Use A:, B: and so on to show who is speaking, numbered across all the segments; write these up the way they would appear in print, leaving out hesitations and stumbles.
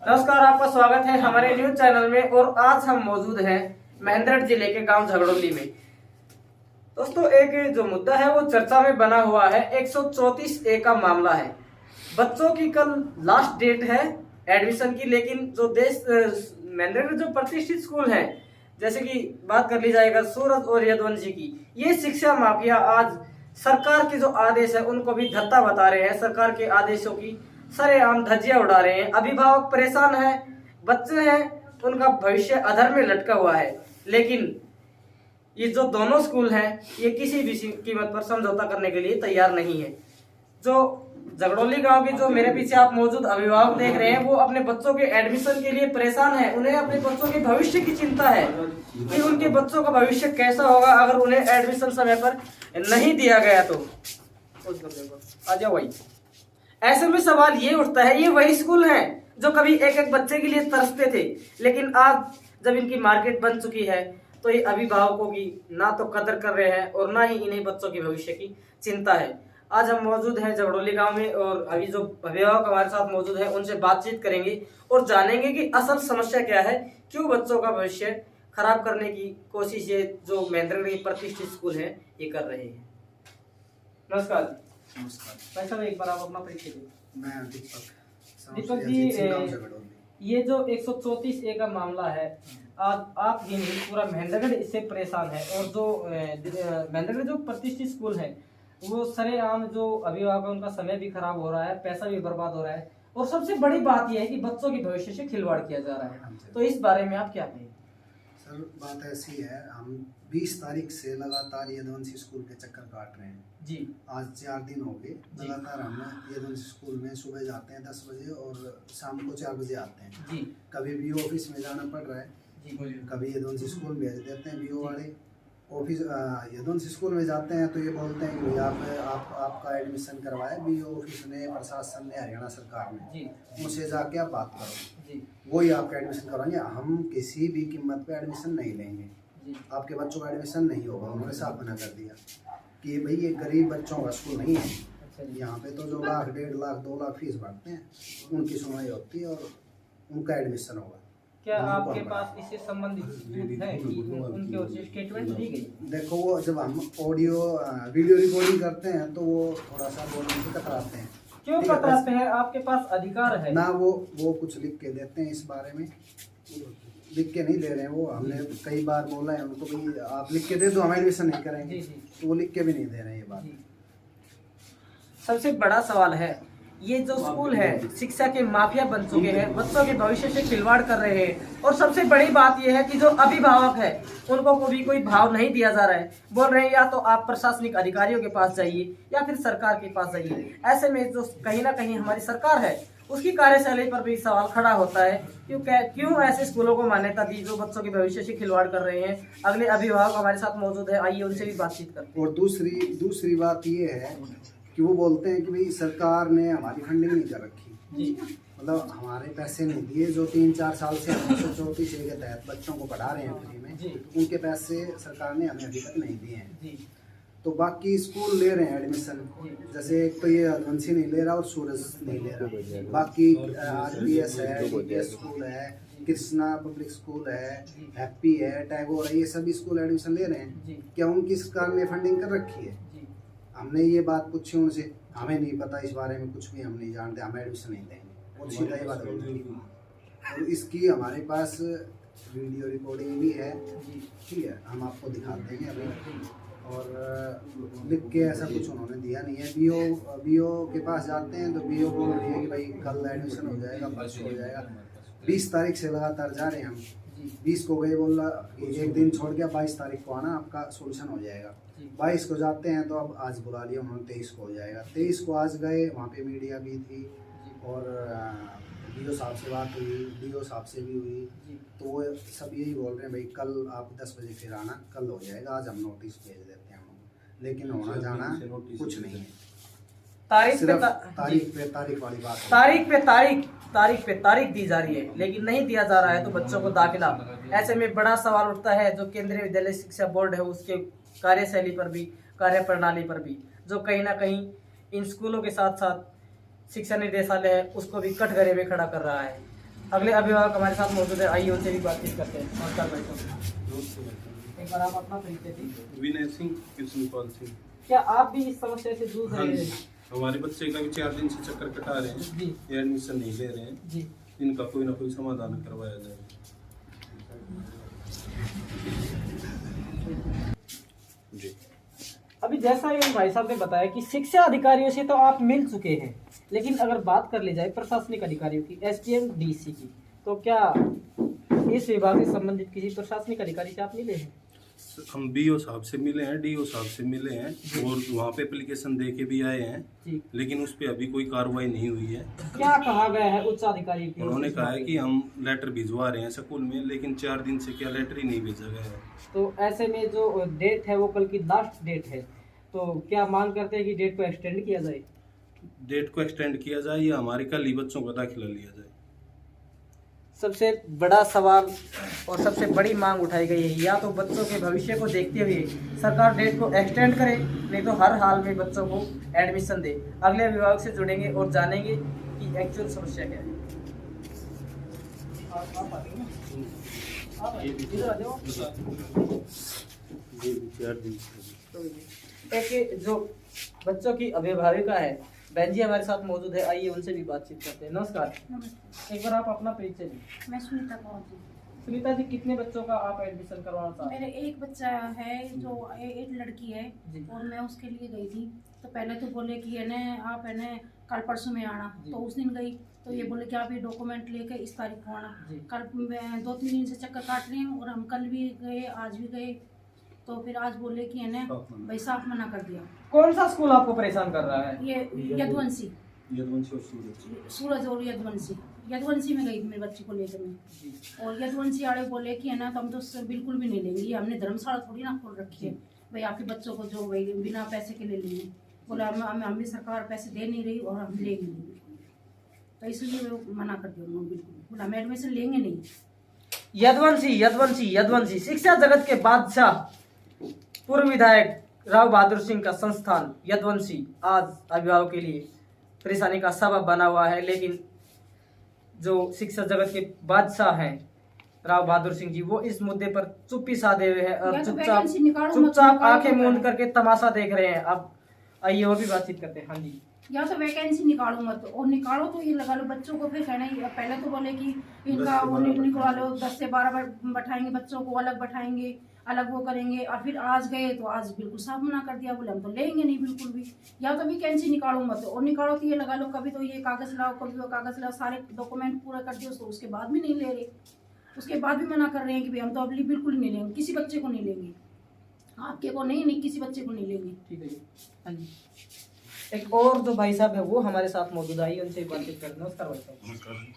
A: नमस्कार, आपका स्वागत है हमारे न्यूज चैनल में। और आज हम मौजूद हैं महेंद्रगढ़ जिले के गांव झगड़ोली में। दोस्तों, एक जो मुद्दा है वो चर्चा में बना हुआ है। 134A का मामला है। बच्चों की कल लास्ट डेट है एडमिशन की, लेकिन जो महेंद्रगढ़ जो प्रतिष्ठित स्कूल है, जैसे कि बात कर ली जाएगा सूरज और यदुवंशी की, ये शिक्षा माफिया आज सरकार के जो आदेश है उनको भी धत्ता बता रहे हैं। सरकार के आदेशों की सरेआम धज्जियां उड़ा रहे हैं। अभिभावक परेशान है, बच्चे हैं, उनका भविष्य अधर में लटका हुआ है। लेकिन ये जो दोनों स्कूल हैं, ये किसी भी कीमत पर समझौता करने के लिए तैयार नहीं है। जो झगड़ोली गांव के जो मेरे पीछे आप मौजूद अभिभावक देख रहे हैं, वो अपने बच्चों के एडमिशन के लिए परेशान है। उन्हें अपने बच्चों के भविष्य की चिंता है कि उनके बच्चों का भविष्य कैसा होगा अगर उन्हें एडमिशन समय पर नहीं दिया गया तो। आ जाओ भाई। ऐसे में सवाल ये उठता है, ये वही स्कूल हैं जो कभी एक एक बच्चे के लिए तरसते थे, लेकिन आज जब इनकी मार्केट बन चुकी है तो ये अभिभावकों की ना तो कदर कर रहे हैं और ना ही इन्हें बच्चों के भविष्य की चिंता है। आज हम मौजूद हैं झगड़ोली गांव में और अभी जो अभिभावक हमारे साथ मौजूद हैं उनसे बातचीत करेंगे और जानेंगे कि असल समस्या क्या है, क्यों बच्चों का भविष्य खराब करने की कोशिश ये जो महेंद्रगढ़ के प्रतिष्ठित स्कूल है ये कर रहे हैं। नमस्कार।
B: नमस्कार
A: भाई साहब, एक बार आप अपना परिचय दें।
B: मैं दीपक
A: दीपक जी, ये जो 134A का मामला है, आज आप ही नहीं पूरा महेंद्रगढ़ इससे परेशान है। और जो महेंद्रगढ़ जो प्रतिष्ठित स्कूल है वो सरेआम जो अभिभावक है उनका समय भी खराब हो रहा है, पैसा भी बर्बाद हो रहा है, और सबसे बड़ी बात यह है कि बच्चों के भविष्य से खिलवाड़ किया जा रहा है। तो इस बारे में आप क्या कहें?
B: सर, बात ऐसी है, हम 20 तारीख से लगातार यदुवंशी स्कूल के चक्कर काट रहे हैं
A: जी।
B: आज 4 दिन हो गए लगातार। हम यदुवंशी स्कूल में सुबह जाते हैं 10 बजे और शाम को 4 बजे आते हैं
A: जी।
B: कभी बीओ ऑफिस में जाना पड़ रहा है
A: जी।
B: कभी यदुवंशी स्कूल भेज देते हैं बीओ वाले। ऑफिस यदुवंशी स्कूल में जाते हैं तो ये बोलते हैं कि आपका एडमिशन करवाया बीओ ऑफिस ने, प्रशासन ने, हरियाणा सरकार ने
A: जी।
B: उनसे जाके आप बात करो
A: जी।
B: वही आपका एडमिशन करवाएंगे। हम किसी भी कीमत पे एडमिशन नहीं लेंगे
A: जी।
B: आपके बच्चों का एडमिशन नहीं होगा। उन्होंने साफ मना कर दिया कि भाई ये गरीब बच्चों का स्कूल नहीं है। यहाँ पे तो जो लाख, 1.5 लाख, 2 लाख फीस भरते हैं उनकी सुनवाई होती है और उनका एडमिशन होगा।
A: क्या आपके पास इससे संबंधित है कि उनकी ओर से स्टेटमेंट दी गई?
B: देखो, वो जब हम वीडियो रिकॉर्डिंग करते हैं तो वो थोड़ा सा बोलने से कतराते हैं।
A: क्यों कतराते हैं? आपके पास अधिकार है
B: ना, वो कुछ लिख के देते हैं। इस बारे में लिख के नहीं दे रहे हैं वो। हमने कई बार बोला है उनको भी आप लिख के दे दो, हम एडमिशन नहीं करेंगे। तो वो लिख के भी नहीं दे रहे हैं ये बात।
A: सबसे बड़ा सवाल है, ये जो स्कूल है शिक्षा के माफिया बन चुके हैं, बच्चों के भविष्य से खिलवाड़ कर रहे हैं। और सबसे बड़ी बात यह है कि जो अभिभावक है उनको भी कोई भाव नहीं दिया जा रहा है। बोल रहे हैं या तो आप प्रशासनिक अधिकारियों के पास जाइए या फिर सरकार के पास जाइए। ऐसे में जो कहीं ना कहीं हमारी सरकार है उसकी कार्यशैली पर भी सवाल खड़ा होता है, क्यों ऐसे स्कूलों को मान्यता दी जो बच्चों के भविष्य से खिलवाड़ कर रहे हैं। अगले अभिभावक हमारे साथ मौजूद है, आइए उनसे भी बातचीत करते हैं।
B: और दूसरी बात ये है कि वो बोलते हैं कि भाई सरकार ने हमारी फंडिंग नहीं कर रखी, मतलब हमारे पैसे नहीं दिए। जो 3-4 साल से 134A के तहत बच्चों को पढ़ा रहे हैं फ्री में, उनके पैसे सरकार ने हमें अभी तक नहीं दिए हैं। तो बाकी स्कूल ले रहे हैं एडमिशन, जैसे एक तो ये यदुवंशी नहीं ले रहा और सूरज नहीं ले रहा। बाकी RPS है, DPS स्कूल है, कृष्णा पब्लिक स्कूल है, हैप्पी है, टैगोर है, ये सभी स्कूल एडमिशन ले रहे हैं। क्या उनकी सरकार ने फंडिंग कर रखी है? हमने ये बात पूछी उनसे, हमें नहीं पता इस बारे में, कुछ भी हम नहीं जानते, हम एडमिशन नहीं देंगे। और सीधा ये बात बोलती है। और इसकी हमारे पास वीडियो रिकॉर्डिंग भी है, ठीक है, हम आपको दिखा देंगे अभी। और लिख के ऐसा कुछ उन्होंने दिया नहीं है। बीओ के पास जाते हैं तो बीओ बोल रही है कि भाई कल एडमिशन हो जाएगा, परसों हो जाएगा। 20 तारीख से लगातार जा रहे हैं हम। 20 को गए, बोला एक दिन छोड़ गया, 22 तारीख को आना, आपका सोल्यूशन हो जाएगा। 22 को जाते हैं तो अब आज बुला लिया उन्होंने, 23 को हो जाएगा। 23 को आज गए, वहाँ पे मीडिया भी थी और DO साहब से बात हुई, DO साहब से भी हुई। तो वो सब यही बोल रहे हैं भाई कल आप 10 बजे फिर आना, कल हो जाएगा। आज हम नोटिस भेज देते हैं हम, लेकिन होना जाना कुछ नहीं है। तारीख
A: पे तारीख दी जा रही है, लेकिन नहीं दिया जा रहा है तो बच्चों को दाखिला। ऐसे में बड़ा सवाल उठता है जो केंद्रीय विद्यालय शिक्षा बोर्ड है उसके कार्यशैली पर भी, कार्यप्रणाली पर भी, जो कहीं ना कहीं इन स्कूलों के साथ साथ शिक्षा निर्देशालय है उसको भी कटघरे में खड़ा कर रहा है। अगले अभिभावक हमारे साथ मौजूद है, आइए उनसे भी बातचीत करते हैं। नमस्कार भाई साहब, एक बार आप अपना परिचय दीजिए।
C: विनय सिंह, कृष्णपाल सिंह।
A: क्या आप भी इस समस्या से जूझ
C: हाँ
A: रहे
C: जी,
A: हैं?
C: हमारे बच्चे का भी 4 दिन से चक्कर कटा रहे हैं,
A: जी
C: ये एडमिशन नहीं ले रहे हैं।
A: जी,
C: इनका कोई ना कोई समाधान करवाया जाए। जी,
A: अभी जैसा ये भाई साहब ने बताया कि शिक्षा अधिकारियों से तो आप मिल चुके हैं, लेकिन अगर बात कर ली जाए प्रशासनिक अधिकारियों की, एसडीएम डीसी की, तो क्या इस विभाग से संबंधित किसी प्रशासनिक अधिकारी से आप मिले हैं?
C: हम बीओ साहब से मिले हैं, डीओ साहब से मिले हैं और वहाँ पे एप्लीकेशन दे के भी आए हैं,
A: जी,
C: लेकिन उस पर अभी कोई कार्रवाई नहीं हुई है।
A: क्या कहा गया है उच्च अधिकारी की?
C: उन्होंने कहा है कि हम लेटर भिजवा रहे हैं स्कूल में, लेकिन 4 दिन से क्या लेटर ही नहीं भेजा गया है।
A: तो ऐसे में जो डेट है वो कल की लास्ट डेट है, तो क्या मांग करते हैं कि डेट को एक्सटेंड किया जाए?
C: डेट को एक्सटेंड किया जाए या हमारे कल ही बच्चों का दाखिला लिया जाए।
A: सबसे बड़ा सवाल और सबसे बड़ी मांग उठाई गई है, या तो बच्चों के भविष्य को देखते हुए सरकार डेट को एक्सटेंड करे, नहीं तो हर हाल में बच्चों को एडमिशन दे। अगले अभिभावक से जुड़ेंगे और जानेंगे कि एक्चुअल समस्या क्या है। आप आते हैं ना? आप आइए, इधर आ जाओ। एक जो बच्चों की अभिभाविका है बहन जी हमारे साथ मौजूद है, आइए उनसे भी बातचीत करते हैं। नमस्कार, एक बार आप अपना परिचय दीजिए।
D: मैं सुनीता कौर जी।
A: सुनीता जी, कितने बच्चों का आप एडमिशन करवाना चाहते हैं?
D: मेरे एक बच्चा है जो एक लड़की है
A: जी।
D: और मैं उसके लिए गई थी, तो पहले तो बोले कि है ना आप है ना कल परसों में आना,
A: जी।
D: तो उस दिन गई तो ये बोले कि आप ये डॉक्यूमेंट लेके इस तारीख को आना।
A: जी।
D: कल मैं 2-3 दिन से चक्कर काट रही हूँ और हम कल भी गए, आज भी गए, तो फिर आज बोले कि है ना भाई साफ मना कर दिया।
A: कौन सा स्कूल आपको परेशान कर रहा है?
D: ये यदुवंशी,
C: यदुवंशी और सूरज।
D: सूरज और यदुवंशी में गई थी मेरे बच्चे को लेकर मैं,
A: जी।
D: और यदुवंशी वाले बोले कि है ना तो हम तो बिल्कुल भी नहीं लेंगे, ये हमने धर्मशाला थोड़ी ना खोल रखी है भाई आपके बच्चों को जो भाई बिना पैसे के ले लेंगे। बोला हम भी सरकार पैसे दे नहीं रही और हम लेंगे नहीं, तो इसलिए वो मना कर दिया उन्होंने बिल्कुल, बोला हम एडमिशन लेंगे नहीं।
A: यदुवंशी शिक्षा जगत के बादशाह पूर्व विधायक राव बहादुर सिंह का संस्थान यदुवंशी आज अभिभावक के लिए परेशानी का सबब बना हुआ है। लेकिन जो शिक्षा जगत के बादशाह हैं राव बहादुर सिंह जी, वो इस मुद्दे पर चुप्पी साधे हुए हैं और चुपचाप आंखें मूंद करके तमाशा देख रहे हैं। अब आइए और भी बातचीत करते हैं। हाँ जी,
D: या तो वैकेंसी निकालो मत, और निकालो तो ये लगा लो बच्चों को, फिर कहना ही पहले तो बोले कि इनका वो निकलवा लो, 10 से 12 बैठाएंगे बच्चों को, अलग बैठाएंगे, अलग वो करेंगे, और फिर आज गए तो आज बिल्कुल साफ मना कर दिया, बोले हम तो लेंगे नहीं बिल्कुल भी। या तो वैकेंसी निकालो मत, और निकालो तो ये लगा लो कभी तो ये कागज लाओ, कभी वो कागज लाओ, सारे डॉक्यूमेंट पूरा कर दियो, तो उसके बाद भी नहीं ले रहे, उसके बाद भी मना कर रहे हैं कि भाई हम तो अभी बिल्कुल नहीं लेंगे, किसी बच्चे को नहीं लेंगे, आपके को नहीं किसी बच्चे को नहीं लेंगे।
A: ठीक है जी। हाँ जी, एक और जो भाई साहब है वो हमारे साथ मौजूद आई, उनसे बातचीत करते हैं। नमस्कार भाई साहब,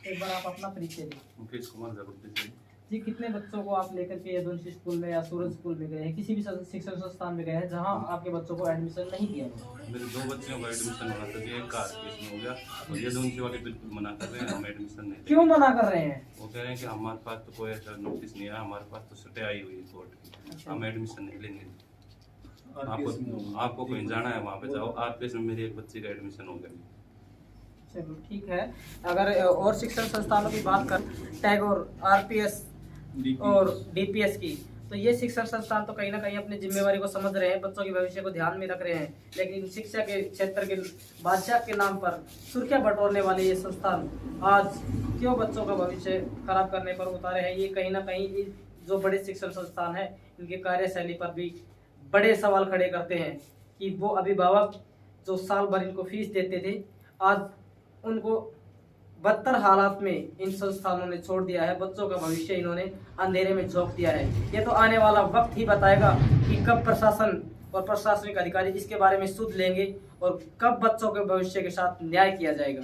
A: एक बार आप अपना परिचय दें।
C: मुकेश कुमार जगत
A: जी, कितने बच्चों को आप लेकर के यदुवंशी स्कूल में या सूरज स्कूल में गए हैं, किसी भी शिक्षण संस्थान में गए हैं जहां आपके बच्चों को एडमिशन नहीं दिया गया?
C: मेरे 2 बच्चों का एडमिशन होना था, एक का केस में हो गया और यदुवंशी वाले बिल्कुल मना कर रहे हैं, हम एडमिशन नहीं।
A: क्यों मना कर रहे हैं?
C: वो कह रहे हैं कि हमारे पास तो कोई ऐसा नोटिस नहीं आया, हमारे पास तो स्टे आई हुई है कोर्ट की, हम एडमिशन नहीं लेंगे। आपको कहीं जाना है वहाँ पे जाओ, आरपीएस में मेरे एक बच्चे का एडमिशन हो गया।
A: चलो ठीक है, अगर और शिक्षण संस्थानों की बात कर टैगोर, आरपीएस और डीपीएस की, तो ये शिक्षण संस्थान तो कहीं ना कहीं अपनी जिम्मेवारी को समझ रहे हैं, बच्चों के भविष्य को ध्यान में रख रहे हैं, लेकिन शिक्षा के क्षेत्र के बादशाह के नाम पर सुर्खियां बटोरने वाले ये संस्थान आज क्यों बच्चों का भविष्य खराब करने पर उतारे हैं? ये कहीं ना कहीं जो बड़े शिक्षण संस्थान है इनके कार्यशैली पर भी बड़े सवाल खड़े करते हैं कि वो अभिभावक जो साल भर इनको फीस देते थे, आज उनको बदतर हालात में इन संस्थानों ने छोड़ दिया है, बच्चों का भविष्य इन्होंने अंधेरे में झोंक दिया है। ये तो आने वाला वक्त ही बताएगा कि कब प्रशासन और प्रशासनिक अधिकारी इसके बारे में सुध लेंगे और कब बच्चों के भविष्य के साथ न्याय किया जाएगा।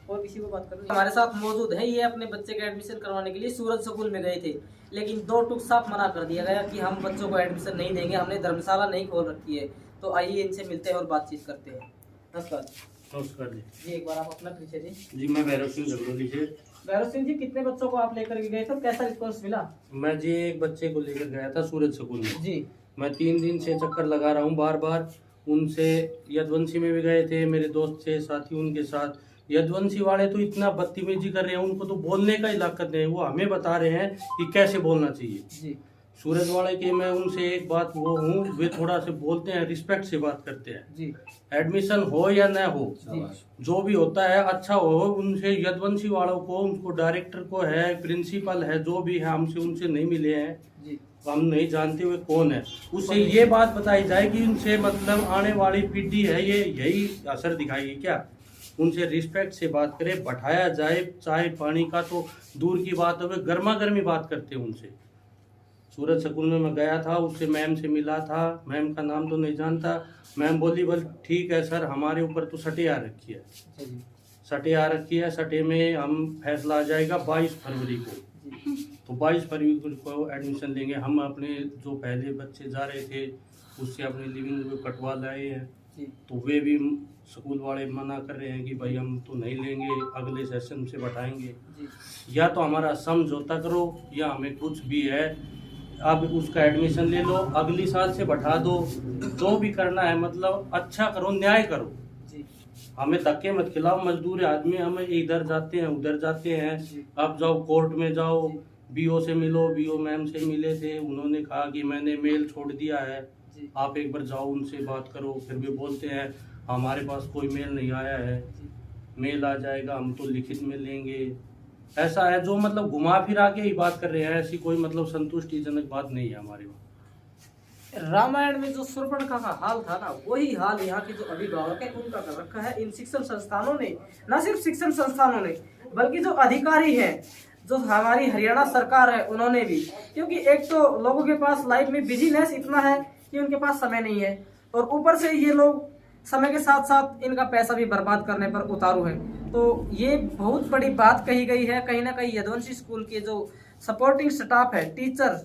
A: और किसी को बात करें, हमारे साथ मौजूद है, ये अपने बच्चे का एडमिशन करवाने के लिए सूरज स्कूल में गए थे, लेकिन 2 टूक साफ मना कर दिया गया कि हम बच्चों को एडमिशन नहीं देंगे, हमने धर्मशाला नहीं खोल रखी है। तो आइए इनसे मिलते हैं और बातचीत करते हैं। नमस्कार
E: नमस्कार जी।
A: जी, एक बार आप अपना परिचय दें।
E: जी, मैं भैरव सिंह झगड़ोली से।
A: भैरव सिंह जी, कितने बच्चों को आप लेकर के गए थे, कैसा रिस्पॉन्स मिला?
E: मैं जी एक बच्चे को लेकर गया था सूरज स्कूल में
A: जी।
E: मैं 3 दिन से चक्कर लगा रहा हूँ बार बार, उनसे यदुवंशी में भी गए थे, मेरे दोस्त थे साथी, उनके साथ यदुवंशी वाले तो इतना बदतमीजी कर रहे हैं, उनको तो बोलने का ही लायक नहीं है। वो हमें बता रहे हैं कि कैसे बोलना चाहिए।
A: जी
E: सूरज वाले के मैं उनसे एक बात वो हूँ, वे थोड़ा से बोलते हैं, रिस्पेक्ट से बात करते हैं।
A: जी
E: एडमिशन हो या न हो,
A: जी
E: जो भी होता है अच्छा हो। उनसे यदुवंशी वालों को, उनको डायरेक्टर को है, प्रिंसिपल है, जो भी है, हमसे उनसे नहीं मिले हैं,
A: जी
E: हम नहीं जानते हुए कौन है। उससे ये बात बताई जाए कि उनसे मतलब आने वाली पीढ़ी है ये यही असर दिखाएगी क्या। उनसे रिस्पेक्ट से बात करें, बैठाया जाए। चाय पानी का तो दूर की बात है, गर्मा गर्मी बात करते हैं उनसे। सूरज स्कूल में मैं गया था, उससे मैम से मिला था, मैम का नाम तो नहीं जानता। मैम बोली बोल ठीक है सर, हमारे ऊपर तो सटे आ रखी है, सटे आ रखी है, सटे में हम फैसला आ जाएगा 22 फरवरी को। तो 22 फरवरी को एडमिशन लेंगे। हम अपने जो पहले बच्चे जा रहे थे उससे अपने लिविंग रूम कटवा लाए हैं, तो वे भी स्कूल वाले मना कर रहे हैं कि भाई हम तो नहीं लेंगे, अगले सेशन से बैठाएंगे। या तो हमारा समझौता करो या हमें कुछ भी है, अब उसका एडमिशन ले लो, अगली साल से बैठा दो, जो भी करना है मतलब अच्छा करो, न्याय करो। हमें धक्के मत खिलाओ। मजदूर आदमी, हम इधर जाते हैं उधर जाते हैं। अब जाओ कोर्ट में जाओ, बीओ से मिलो, बीओ मैम से मिले थे, उन्होंने कहा कि मैंने मेल छोड़ दिया है, आप एक बार जाओ उनसे बात करो। फिर भी बोलते हैं हमारे पास कोई मेल नहीं आया है, मेल आ जाएगा हम तो लिखित में लेंगे। ऐसा है जो मतलब घुमा फिरा के ही बात कर रहे हैं, ऐसी कोई मतलब संतुष्टिजनक बात नहीं है हमारे वहाँ।
A: रामायण में जो शूर्पणखा का हाल था ना, वही हाल यहाँ के जो अभिभावक है उनका कर रखा है। इन शिक्षण संस्थानों ने, न सिर्फ शिक्षण संस्थानों ने बल्कि जो अधिकारी हैं, जो हमारी हरियाणा सरकार है, उन्होंने भी, क्योंकि एक तो लोगों के पास लाइफ में बिजीनेस इतना है कि उनके पास समय नहीं है, और ऊपर से ये लोग समय के साथ साथ इनका पैसा भी बर्बाद करने पर उतारू है। तो ये बहुत बड़ी बात कही गई है। कहीं ना कहीं यदुवंशी स्कूल के जो सपोर्टिंग स्टाफ है, टीचर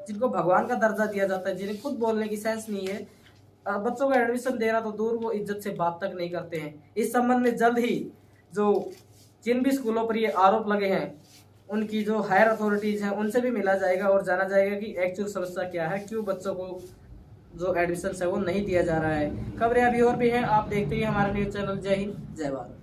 A: जिनको भगवान का दर्जा दिया जाता है, जिन्हें खुद बोलने की सेंस नहीं है, बच्चों को एडमिशन देना तो दूर, वो इज्जत से बात तक नहीं करते हैं। इस संबंध में जल्द ही जो जिन भी स्कूलों पर ये आरोप लगे हैं, उनकी जो हायर अथॉरिटीज हैं उनसे भी मिला जाएगा और जाना जाएगा कि एक्चुअल समस्या क्या है, क्यों बच्चों को जो एडमिशन है वो नहीं दिया जा रहा है। खबरें अभी और भी हैं, आप देखते ही हमारे न्यूज़ चैनल। जय हिंद, जय भारत।